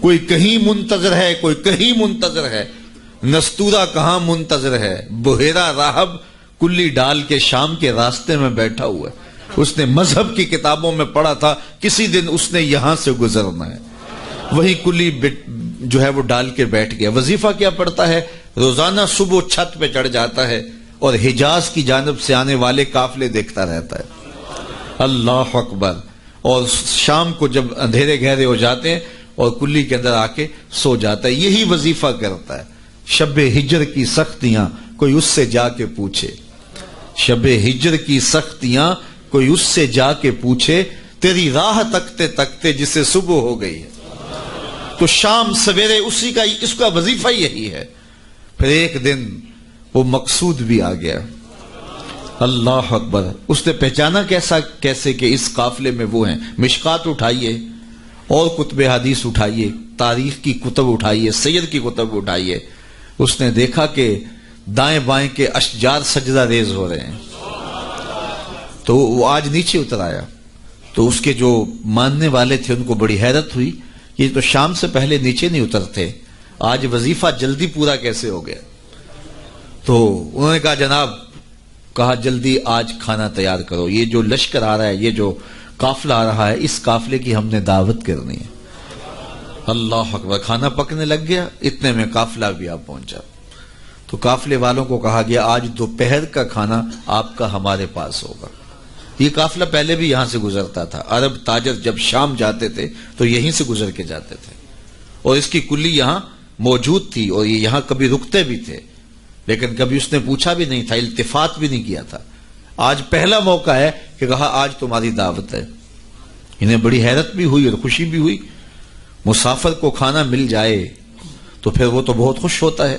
کوئی کہیں منتظر ہے، کوئی کہیں منتظر ہے، نستورہ کہاں منتظر ہے، بحیرہ راہب کلی ڈال کے شام کے راستے میں بیٹھا ہوا ہے۔ اس نے مذہب کی کتابوں میں پڑھا تھا کسی دن اس نے یہاں سے گزرنا ہے، وہی کلی جو ہے وہ ڈال کے بیٹھ گیا۔ وظیفہ کیا پڑھتا ہے؟ روزانہ صبح چھت پہ چڑھ جاتا ہے اور حجاز کی جانب سے آنے والے قافلے دیکھتا رہتا ہے۔ اللہ اکبر۔ اور شام کو جب اندھیرے گہرے ہو جاتے ہیں اور کلی کے اندر آ کے سو جاتا ہے، یہی وظیفہ کرتا ہے۔ شب ہجر کی سختیاں کوئی اس سے جا کے پوچھے، شب ہجر کی سختیاں کوئی اس سے جا کے پوچھے، تیری راہ تکتے تکتے جسے صبح ہو گئی ہے۔ تو شام سویرے اسی کا، اس کا وظیفہ یہی ہے۔ پھر ایک دن وہ مقصود بھی آ گیا۔ اللہ اکبر۔ اس نے پہچانا کیسے کہ اس قافلے میں وہ ہیں۔ مشکات اٹھائیے اور کتب حدیث اٹھائیے، تاریخ کی کتب اٹھائیے، سیر کی کتب اٹھائیے۔ اس نے دیکھا کہ دائیں بائیں کے اشجار سجدہ ریز ہو رہے ہیں، تو وہ آج نیچے اتر آیا۔ تو اس کے جو ماننے والے تھے ان کو بڑی حیرت ہوئی، یہ تو شام سے پہلے نیچے نہیں اترتے، آج وظیفہ جلدی پورا کیسے ہو گیا؟ تو انہوں نے کہا جناب، کہا جلدی آج کھانا تیار کرو، یہ جو لشکر آ رہا ہے، یہ جو قافلہ آ رہا ہے، اس قافلے کی ہم نے دعوت کرنی ہے۔ اللہ اکبر۔ کھانا پکنے لگ گیا، اتنے میں قافلہ بھی آ پہنچا۔ تو قافلے والوں کو کہا گیا آج دوپہر کا کھانا آپ کا ہمارے پاس ہوگا۔ یہ قافلہ پہلے بھی یہاں سے گزرتا تھا، عرب تاجر جب شام جاتے تھے تو یہیں سے گزر کے جاتے تھے، اور اس کی کلی یہاں موجود تھی، اور یہ یہاں کبھی رکتے بھی تھے، لیکن کبھی اس نے پوچھا بھی نہیں تھا، التفات بھی نہیں کیا تھا۔ آج پہلا موقع ہے کہ کہا آج تمہاری دعوت ہے۔ انہیں بڑی حیرت بھی ہوئی اور خوشی بھی ہوئی۔ مسافر کو کھانا مل جائے تو پھر وہ تو بہت خوش ہوتا ہے،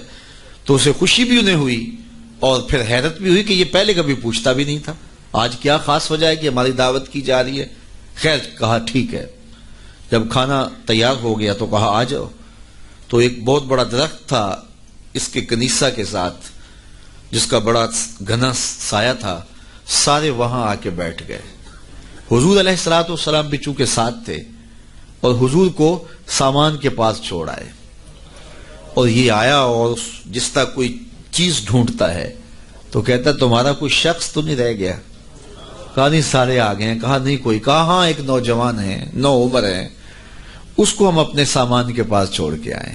تو اسے خوشی بھی انہیں ہوئی اور پھر حیرت بھی ہوئی کہ یہ پہلے کبھی پوچھتا بھی نہیں تھا، آج کیا خاص وجہ ہے کہ ہماری دعوت کی جا رہی ہے۔ خیر، کہا ٹھیک ہے۔ جب کھانا تیار ہو گیا تو کہا آ جاؤ۔ تو ایک بہت بڑا درخت تھا اس کے کنیسا کے ساتھ، جس کا بڑا گھنا سایہ تھا، سارے وہاں آ کے بیٹھ گئے۔ حضور علیہ السلام بھی چونکہ ساتھ تھے، اور حضور کو سامان کے پاس چھوڑ آئے، اور یہ آیا اور جس طرح کوئی چیز ڈھونڈتا ہے تو کہتا تمہارا کوئی شخص تو نہیں رہ گیا؟ کہا نہیں، سارے آ گئے ہیں۔ کہا نہیں کوئی؟ کہا ہاں، ایک نوجوان ہے، نوعمر ہے، اس کو ہم اپنے سامان کے پاس چھوڑ کے آئے۔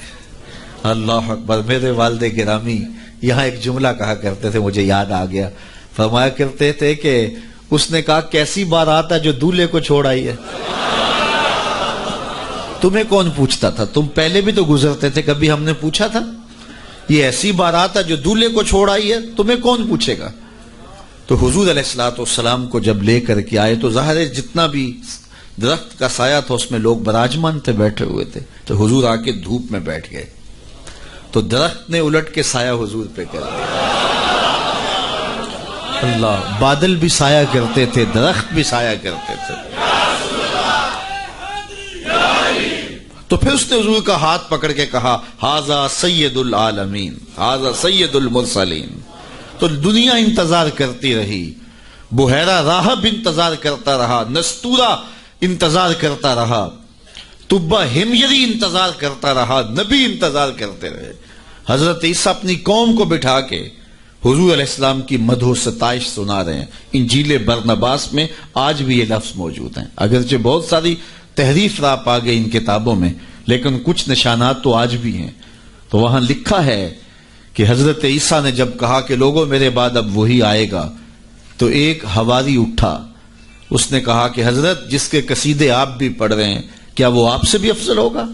اللہ اکبر۔ میرے والد گرامی یہاں ایک جملہ کہا کرتے تھے، مجھے یاد آ گیا، فرمایا کرتے تھے کہ اس نے کہا کیسی بارات ہے جو دولہے کو چھوڑ آئی ہے؟ تمہیں کون پوچھتا تھا؟ تم پہلے بھی تو گزرتے تھے، کبھی ہم نے پوچھا تھا؟ یہ ایسی بارات ہے جو دولہے کو چھوڑ آئی ہے، تمہیں کون پوچھے گا؟ تو حضور علیہ السلام کو جب لے کر کے آئے تو ظاہر ہے جتنا بھی درخت کا سایہ تھا اس میں لوگ براجمان تھے، بیٹھے ہوئے تھے، تو حضور آ کے دھوپ میں بیٹھ گئے، تو درخت نے الٹ کے سایہ حضور پہ کر دیا۔ اللہ، بادل بھی سایہ کرتے تھے، درخت بھی سایہ کرتے تھے۔ تو پھر اس نے حضور کا ہاتھ پکڑ کے کہا ھذا سید العالمین، ھذا سید المرسلین۔ تو دنیا انتظار کرتی رہی، بحیرہ راہب انتظار کرتا رہا، نستورہ انتظار کرتا رہا، تبہ ہمجری انتظار کرتا رہا، نبی انتظار کرتے رہے۔ حضرت عیسیٰ اپنی قوم کو بٹھا کے حضور علیہ السلام کی مدح و ستائش سنا رہے ہیں۔ انجیل برنباس میں آج بھی یہ لفظ موجود ہیں، اگرچہ بہت ساری تحریف راپ آ گئی ان کتابوں میں، لیکن کچھ نشانات تو آج بھی ہیں۔ تو وہاں لکھا ہے کہ حضرت عیسیٰ نے جب کہا کہ لوگوں میرے بعد اب وہی آئے گا، تو ایک حواری اٹھا، اس نے کہا کہ حضرت جس کے قصیدے آپ بھی پڑھ رہے ہیں، کیا وہ آپ سے بھی افضل ہوگا؟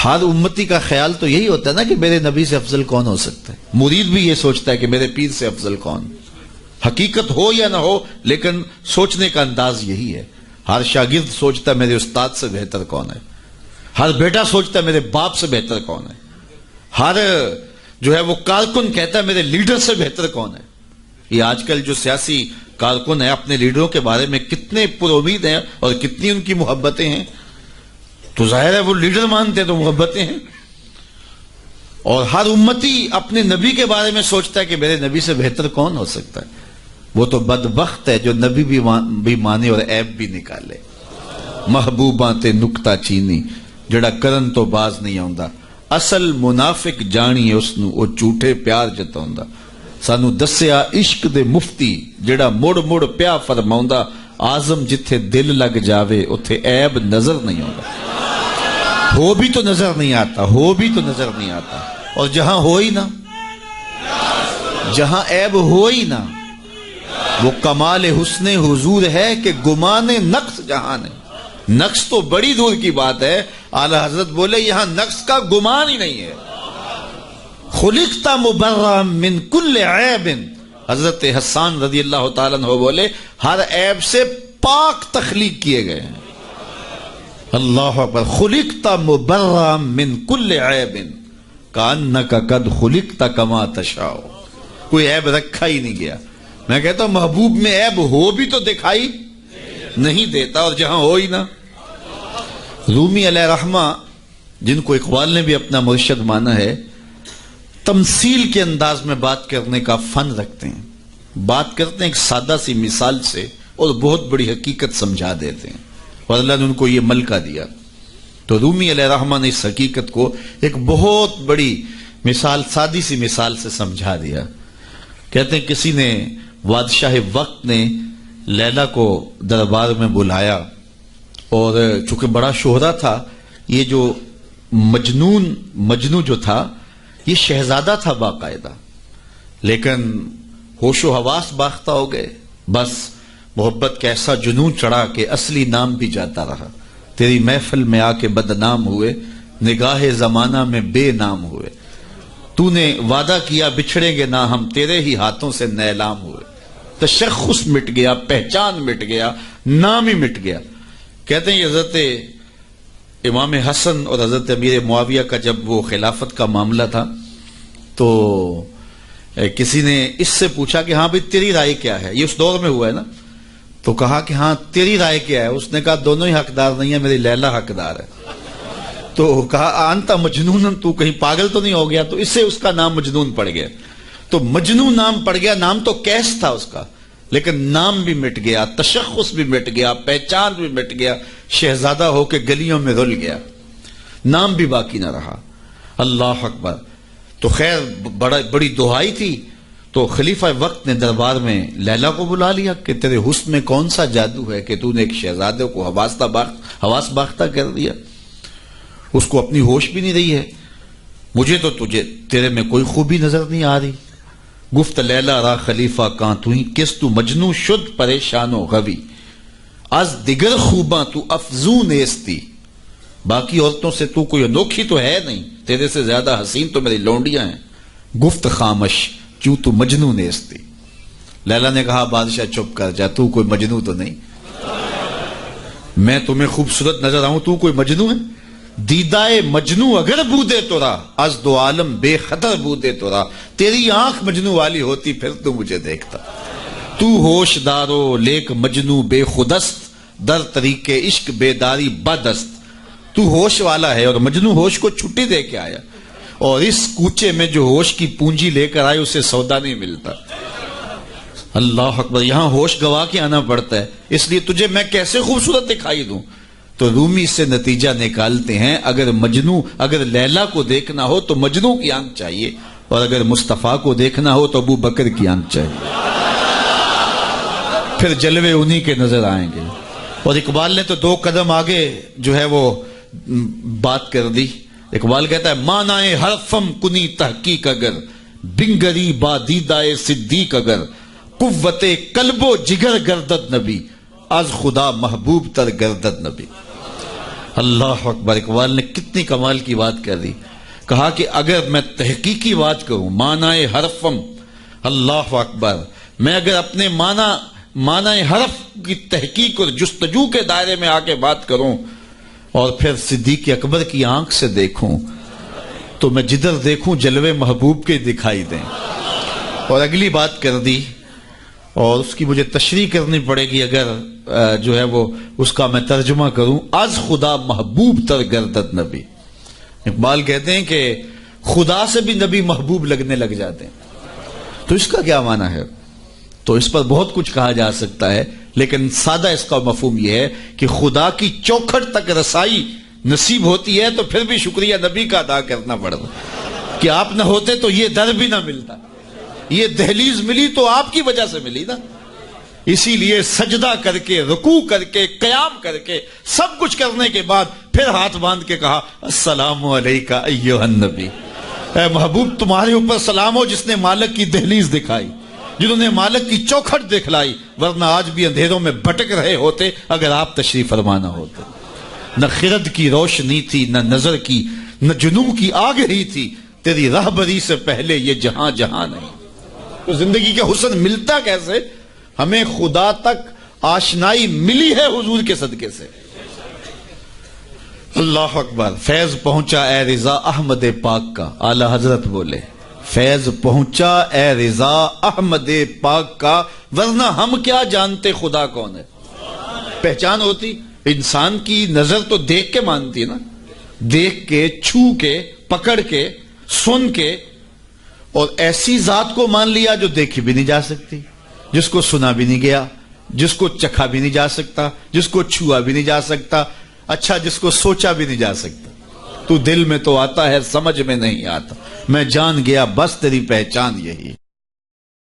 ہر امتی کا خیال تو یہی ہوتا ہے نا کہ میرے نبی سے افضل کون ہو سکتا ہے، مرید بھی یہ سوچتا ہے کہ میرے پیر سے افضل کون، حقیقت ہو یا نہ ہو لیکن سوچنے کا انداز یہی ہے۔ ہر شاگرد سوچتا ہے میرے استاد سے بہتر کون ہے، ہر بیٹا سوچتا ہے میرے باپ سے بہتر کون ہے، ہر جو ہے وہ کارکن کہتا ہے میرے لیڈر سے بہتر کون ہے۔ یہ آج کل جو سیاسی کارکن ہیں اپنے لیڈروں کے بارے میں کتنے پر امید ہیں اور کتنی ان کی محبتیں ہیں، تو ظاہر ہے وہ لیڈر مانتے ہیں تو محبتیں ہیں۔ اور ہر امتی اپنے نبی کے بارے میں سوچتا ہے کہ میرے نبی سے بہتر کون ہو سکتا ہے۔ وہ تو بدبخت ہے جو نبی بھی مانے اور عیب بھی نکالے۔ محبوباں تے نکتہ چینی جڑا کرن تو باز نہیں آوندا، اصل منافق جانی اس نو او جھوٹے پیار جتاوندا۔ سانو دسیا عشق دے مفتی جڑا مڑ مڑ پیا فرماوندا، آزم جتھے دل لگ جاوے اتھے عیب نظر نہیں آتا، ہو بھی تو نظر نہیں آتا، ہو بھی تو نظر نہیں آتا، اور جہاں ہو ہی نہ، جہاں عیب ہو ہی نہ، وہ کمال حسن حضور ہے کہ گمان نقص جہاں نہیں۔ نقص تو بڑی دور کی بات ہے، اعلیٰ حضرت بولے یہاں نقص کا گمان ہی نہیں ہے۔ خلقت مبرأ من کل عیب، حضرت حسان رضی اللہ تعالیٰ عنہ بولے ہر عیب سے پاک تخلیق کیے گئے ہیں۔ اللہ اکبر، خلقت مبرأ من کل عیب کأنک قد خلقت کما تشاء، کوئی عیب رکھا ہی نہیں گیا۔ میں کہتا ہوں محبوب میں عیب ہو بھی تو دکھائی نہیں دیتا، اور جہاں ہو ہی نہ۔ رومی علیہ رحمہ، جن کو اقبال نے بھی اپنا مرشد مانا ہے، تمثیل کے انداز میں بات کرنے کا فن رکھتے ہیں، بات کرتے ہیں ایک سادہ سی مثال سے اور بہت بڑی حقیقت سمجھا دیتے ہیں، اور اللہ نے ان کو یہ ملکہ دیا۔ تو رومی علیہ رحمہ نے اس حقیقت کو ایک بہت بڑی مثال، سادی سی مثال سے سمجھا دیا۔ کہتے ہیں کسی نے، بادشاہ وقت نے لیلا کو دربار میں بلایا، اور چونکہ بڑا شہرہ تھا، یہ جو مجنو جو تھا یہ شہزادہ تھا باقاعدہ، لیکن ہوش و حواس باختہ ہو گئے، بس محبت کا ایسا جنون چڑھا کہ اصلی نام بھی جاتا رہا۔ تیری محفل میں آ کے بدنام ہوئے، نگاہ زمانہ میں بے نام ہوئے، تو نے وعدہ کیا بچھڑیں گے نہ ہم، تیرے ہی ہاتھوں سے نیلام ہوئے۔ تشخص مٹ گیا، پہچان مٹ گیا، نام ہی مٹ گیا۔ کہتے ہیں حضرت امام حسن اور حضرت امیر معاویہ کا جب وہ خلافت کا معاملہ تھا تو کسی نے اس سے پوچھا کہ ہاں بھئی تیری رائے کیا ہے، یہ اس دور میں ہوا ہے نا، تو کہا کہ ہاں تیری رائے کیا ہے؟ اس نے کہا دونوں ہی حقدار نہیں ہے، میری لیلا حقدار ہے۔ تو کہا انت مجنون، تو کہیں پاگل تو نہیں ہو گیا؟ تو اس سے اس کا نام مجنون پڑ گیا۔ تو مجنون نام پڑ گیا، نام تو کیس تھا اس کا، لیکن نام بھی مٹ گیا، تشخص بھی مٹ گیا، پہچان بھی مٹ گیا، شہزادہ ہو کے گلیوں میں رل گیا، نام بھی باقی نہ رہا۔ اللہ اکبر۔ تو خیر بڑی دہائی تھی، تو خلیفہ وقت نے دربار میں لیلا کو بلا لیا کہ تیرے حسن میں کون سا جادو ہے کہ تو نے ایک شہزادے کو حواس باختہ کر دیا، اس کو اپنی ہوش بھی نہیں رہی ہے، مجھے تو تیرے میں کوئی خوبی نظر نہیں آ رہی۔ گفت لیلا را خلیفہ کان تو ہی کس تو مجنو شد پریشان و غوی، از دیگر خوباں تو افزون ایستی، باقی عورتوں سے تو کوئی انوکھی تو ہے نہیں، تیرے سے زیادہ حسین تو میری لونڈیاں ہیں۔ گفت خامش کیوں تو مجنو نیستی، لیلا نے کہا بادشاہ چپ کر جا، تو کوئی مجنو تو نہیں، میں تمہیں خوبصورت نظر آؤں، تو کوئی مجنو ہے؟ دیدائے مجنو اگر بودے تو را، از دو عالم بے خطر بودے تو را، تیری آنکھ مجنو والی ہوتی پھر تو مجھے دیکھتا، تو ہوش دارو لیک مجنو بے خودست، در طریق عشق بیداری بدست، تو ہوش والا ہے اور مجنو ہوش کو چھٹی دے کے آیا، اور اس کوچے میں جو ہوش کی پونجی لے کر آئے اسے سودا نہیں ملتا۔ اللہ اکبر، یہاں ہوش گوا کے آنا پڑتا ہے، اس لیے تجھے میں کیسے خوبصورت دکھائی دوں؟ تو رومی سے نتیجہ نکالتے ہیں اگر لیلا کو دیکھنا ہو تو مجنو کی آنکھ چاہیے، اور اگر مصطفیٰ کو دیکھنا ہو تو ابو بکر کی آنکھ چاہیے، پھر جلوے انہی کے نظر آئیں گے۔ اور اقبال نے تو 2 قدم آگے جو ہے وہ بات کر دی۔ اقبال کہتا ہے مانائے حرفم کنی تحقیق اگر، بنگری با دیدائے صدیق اگر، قوت قلب و جگر گردد نبی، از خدا محبوب تر گردد نبی۔ اللہ اکبر، اقبال نے کتنی کمال کی بات کر دی۔ کہا کہ اگر میں تحقیقی بات کروں، معنی حرفم، اللہ اکبر، میں اگر اپنے معنی حرف کی تحقیق اور جستجو کے دائرے میں آ کے بات کروں اور پھر صدیق اکبر کی آنکھ سے دیکھوں تو میں جدھر دیکھوں جلوے محبوب کے دکھائی دیں۔ اور اگلی بات کر دی، اور اس کی مجھے تشریح کرنی پڑے گی اگر جو ہے وہ اس کا میں ترجمہ کروں، از خدا محبوب تر گردد نبی۔ اقبال کہتے ہیں کہ خدا سے بھی نبی محبوب لگنے لگ جاتے ہیں، تو اس کا کیا معنی ہے؟ تو اس پر بہت کچھ کہا جا سکتا ہے، لیکن سادہ اس کا مفہوم یہ ہے کہ خدا کی چوکھٹ تک رسائی نصیب ہوتی ہے تو پھر بھی شکریہ نبی کا ادا کرنا پڑتا کہ آپ نہ ہوتے تو یہ در بھی نہ ملتا، یہ دہلیز ملی تو آپ کی وجہ سے ملی نا۔ اسی لیے سجدہ کر کے، رکوع کر کے، قیام کر کے، سب کچھ کرنے کے بعد پھر ہاتھ باندھ کے کہا السلام علیکہ ایھا النبی، اے محبوب تمہارے اوپر سلام ہو جس نے مالک کی دہلیز دکھائی، جنہوں نے مالک کی چوکھٹ دکھلائی، ورنہ آج بھی اندھیروں میں بھٹک رہے ہوتے اگر آپ تشریف فرما نہ ہوتے۔ نہ خرد کی روشنی تھی، نہ نظر کی، نہ جنوں کی آگ ہی تھی، تیری راہبری سے پہلے یہ جہاں جہاں نہیں۔ تو زندگی کا حسن ملتا کیسے؟ ہمیں خدا تک آشنائی ملی ہے حضور کے صدقے سے۔ اللہ اکبر۔ فیض پہنچا اے رضا احمد پاک کا، اعلی حضرت بولے فیض پہنچا اے رضا احمد پاک کا، ورنہ ہم کیا جانتے خدا کون ہے۔ پہچان ہوتی، انسان کی نظر تو دیکھ کے مانتی ہے نا، دیکھ کے، چھو کے، پکڑ کے، سن کے، اور ایسی ذات کو مان لیا جو دیکھی بھی نہیں جا سکتی، جس کو سنا بھی نہیں گیا، جس کو چکھا بھی نہیں جا سکتا، جس کو چھوا بھی نہیں جا سکتا، اچھا جس کو سوچا بھی نہیں جا سکتا۔ تو دل میں تو آتا ہے، سمجھ میں نہیں آتا، میں جان گیا بس تیری پہچان یہی۔